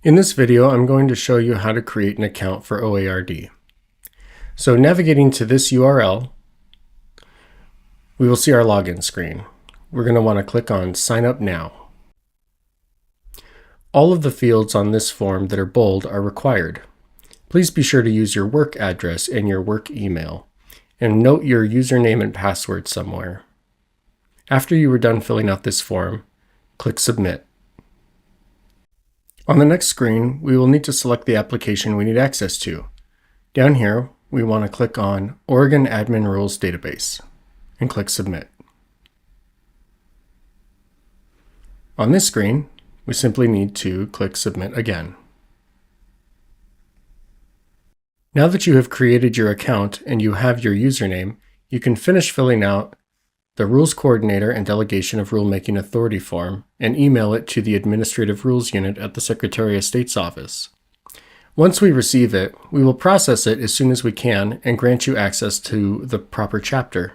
In this video, I'm going to show you how to create an account for OARD. So navigating to this URL, we will see our login screen. We're going to want to click on Sign Up Now. All of the fields on this form that are bold are required. Please be sure to use your work address and your work email, and note your username and password somewhere. After you are done filling out this form, click Submit. On the next screen, we will need to select the application we need access to. Down here, we want to click on Oregon Admin Rules Database and click Submit. On this screen, we simply need to click Submit again. Now that you have created your account and you have your username, you can finish filling out the Rules Coordinator and Delegation of Rulemaking Authority form and email it to the Administrative Rules Unit at the Secretary of State's office. Once we receive it, we will process it as soon as we can and grant you access to the proper chapter.